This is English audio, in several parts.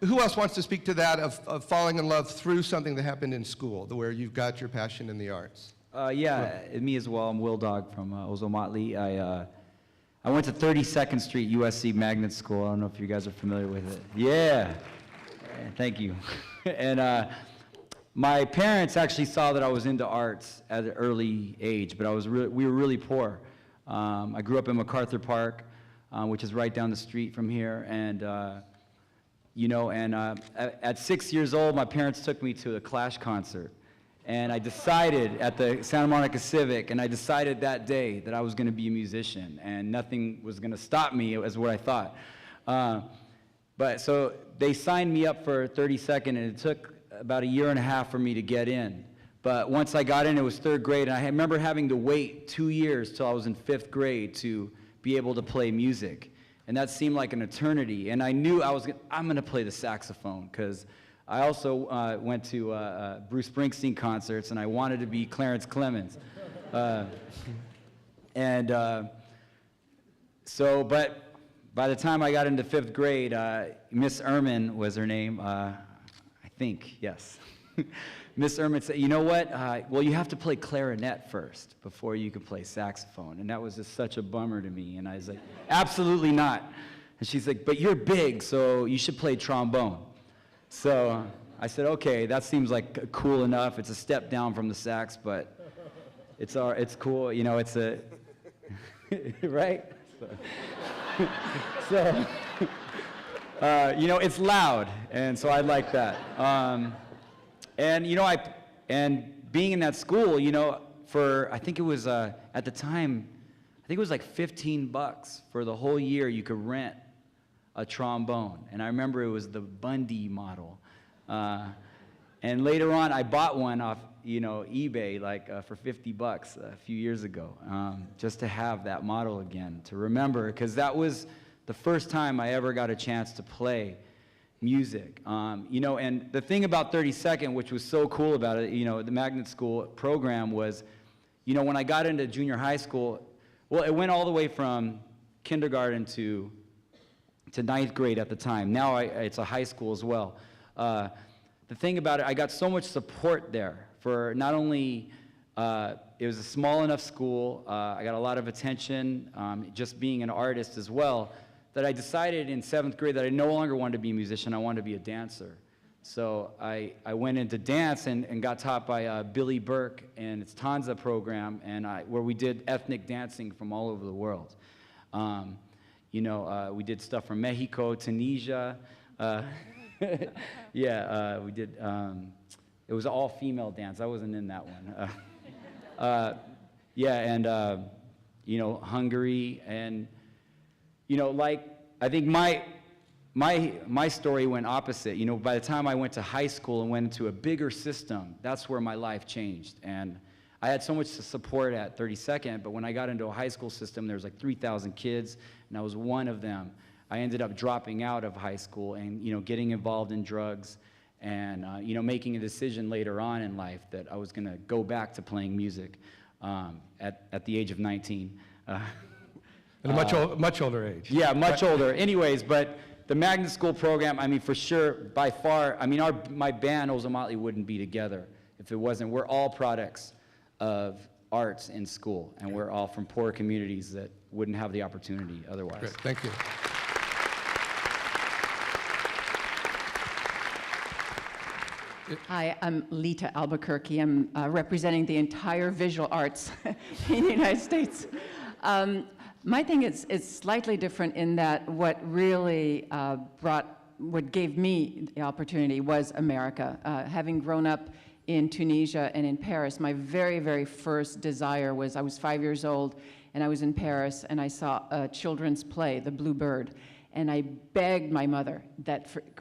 Who else wants to speak to that of falling in love through something that happened in school, where you've got your passion in the arts? Yeah, me as well. I'm Wil-Dog from Ozomatli. I went to 32nd Street USC Magnet School. I don't know if you guys are familiar with it. Yeah, thank you. And my parents actually saw that I was into arts at an early age, but we were really poor. I grew up in MacArthur Park, which is right down the street from here, and at 6 years old, my parents took me to a Clash concert. And I decided at the Santa Monica Civic, and I decided that day that I was going to be a musician, and nothing was going to stop me, is what I thought. But so they signed me up for 32nd, and it took about a year and a half for me to get in. But once I got in, it was third grade, and I remember having to wait 2 years till I was in 5th grade to be able to play music. And that seemed like an eternity. And I knew I'm going to play the saxophone, because I also went to Bruce Springsteen concerts, and I wanted to be Clarence Clemens. But by the time I got into 5th grade, Miss Ehrman was her name, I think, yes. Miss Ehrman said, you know what, well, you have to play clarinet first before you can play saxophone. And that was just such a bummer to me. And I was like, absolutely not. And she's like, but you're big, so you should play trombone. So I said, okay, that seems like cool enough. It's a step down from the sax, but it's cool. You know, it's a, right? So it's loud, and so I like that. And being in that school, I think it was, at the time, I think it was like $15 for the whole year you could rent a trombone. And I remember it was the Bundy model. And later on, I bought one off, eBay, for $50 a few years ago, just to have that model again, to remember, because that was the first time I ever got a chance to play music. And the thing about 32nd, which was so cool about it, the magnet school program was, when I got into junior high school, well, it went all the way from kindergarten to 9th grade at the time. Now it's a high school as well. The thing about it, I got so much support there for not only, it was a small enough school, I got a lot of attention, just being an artist as well, that I decided in 7th grade that I no longer wanted to be a musician, I wanted to be a dancer. So I went into dance and got taught by Billy Burke and its Tanza program, and where we did ethnic dancing from all over the world. We did stuff from Mexico, Tunisia. Yeah, we did, it was all female dance. I wasn't in that one. Hungary, and, I think my story went opposite. By the time I went to high school and went into a bigger system, that's where my life changed. And I had so much support at 32nd, but when I got into a high school system, there was like 3,000 kids, and I was one of them. I ended up dropping out of high school and, getting involved in drugs and, making a decision later on in life that I was going to go back to playing music at the age of 19. At a much older age. Yeah, much older. Anyways, but the magnet school program, for sure, by far, my band, Ozomatli, wouldn't be together if it wasn't. We're all products of arts in school, and we're all from poor communities that wouldn't have the opportunity otherwise. Great, thank you. Hi, I'm Lita, Albuquerque. I'm representing the entire visual arts in the United States. My thing is slightly different in that what really what gave me the opportunity was America. Having grown up in Tunisia and in Paris, my very, very first desire was, I was 5 years old, and I was in Paris, and I saw a children's play, The Blue Bird, and I begged my mother,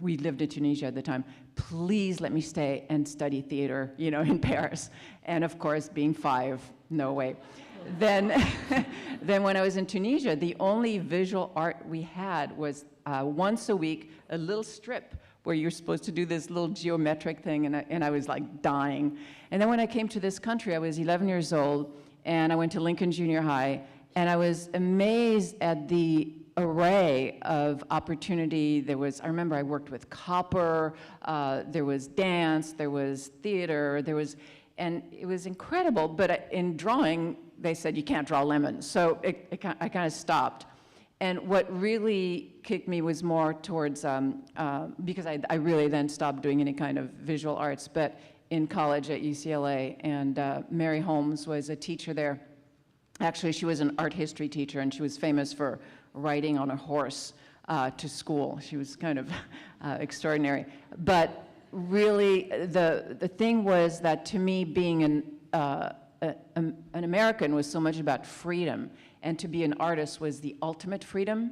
we lived in Tunisia at the time, please let me stay and study theater, in Paris. And of course, being 5, no way. Then when I was in Tunisia, the only visual art we had was once a week, a little strip where you're supposed to do this little geometric thing, and I was like dying. And then when I came to this country, I was 11 years old, and I went to Lincoln Junior High, and I was amazed at the array of opportunity. There was, I remember I worked with copper, there was dance, there was theater, and it was incredible, but in drawing, they said you can't draw lemons, so I kind of stopped. And what really kicked me was more towards, because I really then stopped doing any kind of visual arts, but in college at UCLA, and Mary Holmes was a teacher there. Actually, she was an art history teacher, and she was famous for riding on a horse to school. She was kind of extraordinary. But really, the thing was that to me, being an American was so much about freedom, and to be an artist was the ultimate freedom.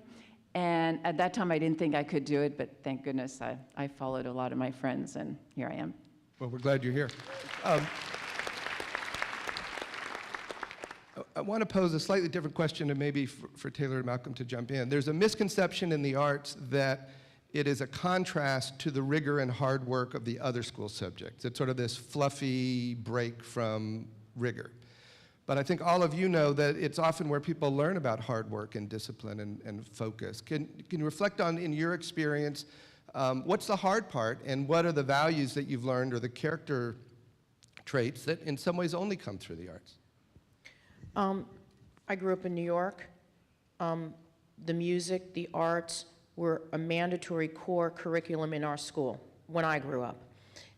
And at that time, I didn't think I could do it, but thank goodness I followed a lot of my friends, and here I am. Well, we're glad you're here. I want to pose a slightly different question, and maybe for Taylor and Malcolm to jump in. There's a misconception in the arts that it is a contrast to the rigor and hard work of the other school subjects. It's sort of this fluffy break from rigor. But I think all of you know that it's often where people learn about hard work and discipline and focus. Can you reflect on, in your experience, what's the hard part, and what are the values that you've learned, or the character traits that in some ways only come through the arts? I grew up in New York. The music, the arts were a mandatory core curriculum in our school when I grew up.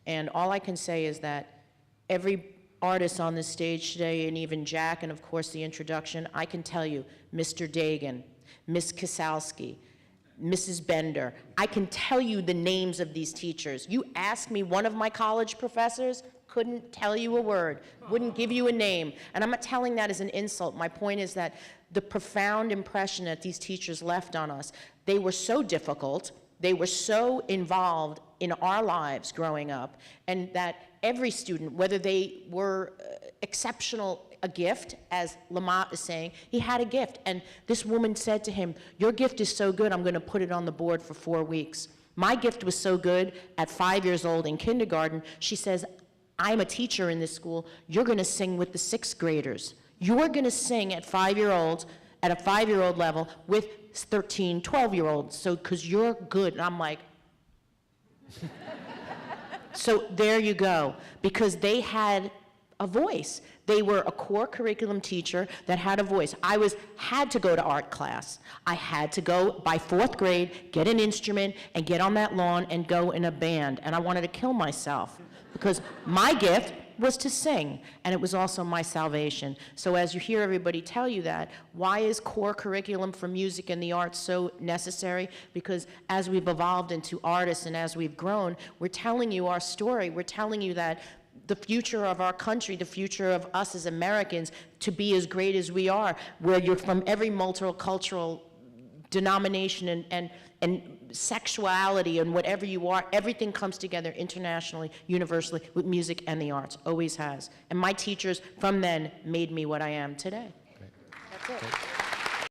And all I can say is that every artist on this stage today, and even Jack, and of course the introduction, I can tell you, Mr. Dayne, Miss Kasalski, Mrs. Bender, I can tell you the names of these teachers. You ask me one of my college professors, couldn't tell you a word, wouldn't give you a name. And I'm not telling that as an insult. My point is that the profound impression that these teachers left on us, they were so difficult, they were so involved in our lives growing up, and that every student, whether they were exceptional, a gift, as Lamont is saying, he had a gift. And this woman said to him, your gift is so good, I'm going to put it on the board for 4 weeks. My gift was so good at 5 years old in kindergarten, she says, I'm a teacher in this school, you're going to sing with the 6th graders. You're going to sing at 5-year-olds, at a 5-year-old level with 13, 12-year-olds, so because you're good. And I'm like, so there you go, because they had a voice. They were a core curriculum teacher that had a voice. I had to go to art class. I had to go by 4th grade, get an instrument, and get on that lawn and go in a band. And I wanted to kill myself because my gift was to sing, and it was also my salvation. So as you hear everybody tell you that, why is core curriculum for music and the arts so necessary? Because as we've evolved into artists and as we've grown, we're telling you our story. We're telling you that the future of our country, the future of us as Americans, to be as great as we are, where you're from every multicultural denomination and sexuality and whatever you are, everything comes together internationally, universally, with music and the arts, always has. And my teachers from then made me what I am today. Great. That's it. Great.